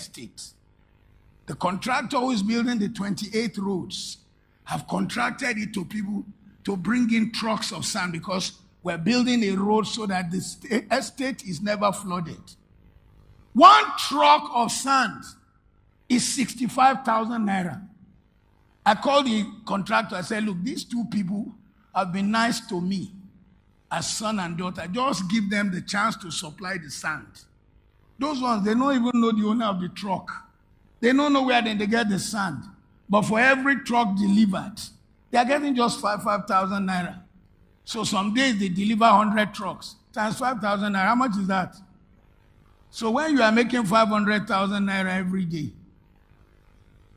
estate. The contractor who is building the 28 roads have contracted it to people to bring in trucks of sand because we're building a road so that the estate is never flooded. One truck of sand is 65,000 naira. I called the contractor. I said, look, these two people have been nice to me as son and daughter. Just give them the chance to supply the sand. Those ones, they don't even know the owner of the truck. They don't know where they get the sand. But for every truck delivered, they are getting just 5,000 naira. So some days they deliver 100 trucks. Times 5,000 naira. How much is that? So when you are making 500,000 naira every day,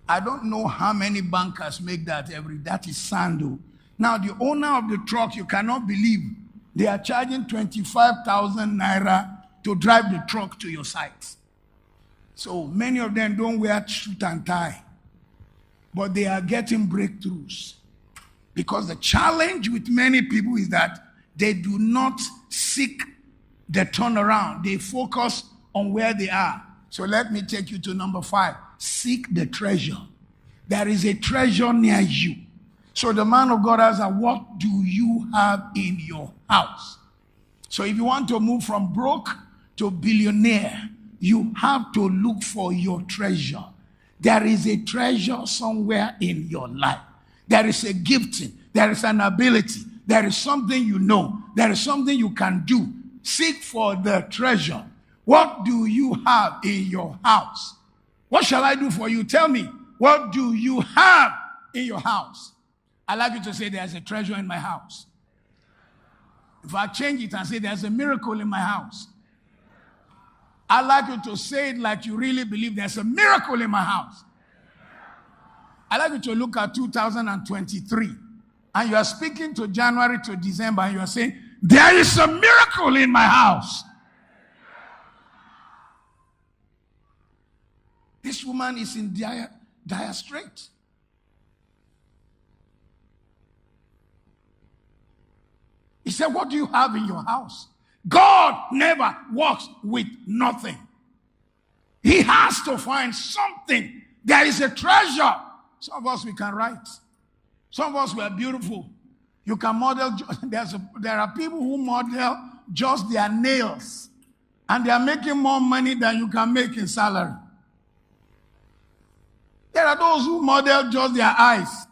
I don't know how many bankers make that every day. That is sand, though. Now, the owner of the truck, you cannot believe, they are charging 25,000 naira to drive the truck to your site. So many of them don't wear suit and tie, but they are getting breakthroughs. Because the challenge with many people is that they do not seek the turnaround. They focus on where they are. So let me take you to number 5. Seek the treasure. There is a treasure near you. So the man of God asks, what do you have in your house? So if you want to move from broke to billionaire, you have to look for your treasure. There is a treasure somewhere in your life. There is a gifting. There is an ability. There is something you know. There is something you can do. Seek for the treasure. What do you have in your house? What shall I do for you? Tell me, what do you have in your house? I like you to say, there's a treasure in my house. If I change it and say, there's a miracle in my house. I like you to say it like you really believe there's a miracle in my house. I like you to look at 2023. And you are speaking to January to December and you are saying, there is a miracle in my house. This woman is in dire strait. He said, what do you have in your house? God never works with nothing. He has to find something. There is a treasure. Some of us, we can write. Some of us were beautiful. You can model. There are people who model just their nails. And they are making more money than you can make in salary. There are those who model just their eyes.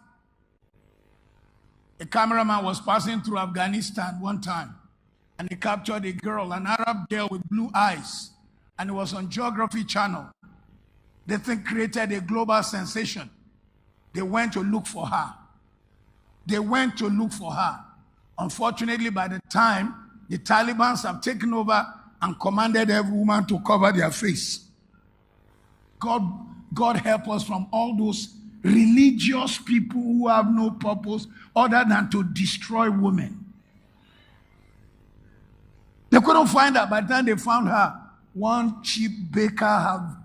A cameraman was passing through Afghanistan one time, and he captured a girl, an Arab girl with blue eyes, and it was on Geography Channel. The thing created a global sensation. They went to look for her. Unfortunately, by the time the Taliban have taken over and commanded every woman to cover their face, God help us from all those religious people who have no purpose other than to destroy women. They couldn't find her. By the time they found her, one cheap baker have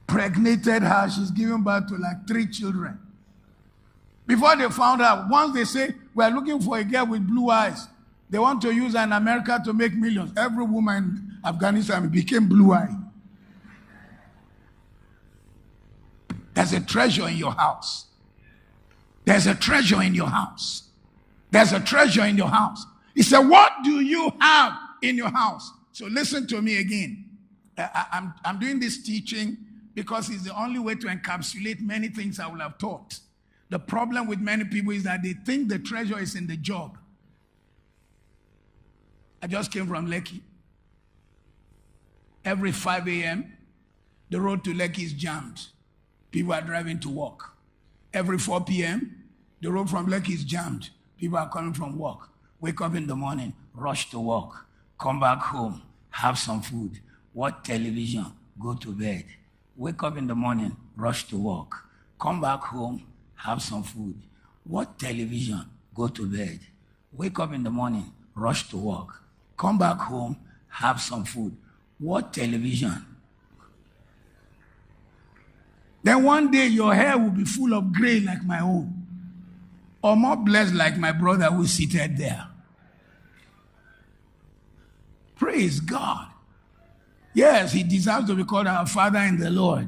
impregnated her. She's given birth to like 3 children. Before they found her, once they say, we're looking for a girl with blue eyes, they want to use her in America to make millions. Every woman in Afghanistan became blue-eyed. There's a treasure in your house. There's a treasure in your house. There's a treasure in your house. He said, what do you have in your house? So listen to me again. I'm doing this teaching because it's the only way to encapsulate many things I will have taught. The problem with many people is that they think the treasure is in the job. I just came from Lekki. Every 5 a.m., the road to Lekki is jammed. People are driving to work. Every 4 p.m., the road from Lekki is jammed. People are coming from work. Wake up in the morning, rush to work, come back home, have some food, watch television, go to bed. Wake up in the morning, rush to work, come back home, have some food, watch television, go to bed. Wake up in the morning, rush to work, come back home, have some food, watch television. Then one day your hair will be full of gray like my own, or more blessed like my brother who is seated there. Praise God. Yes, he deserves to be called our Father in the Lord.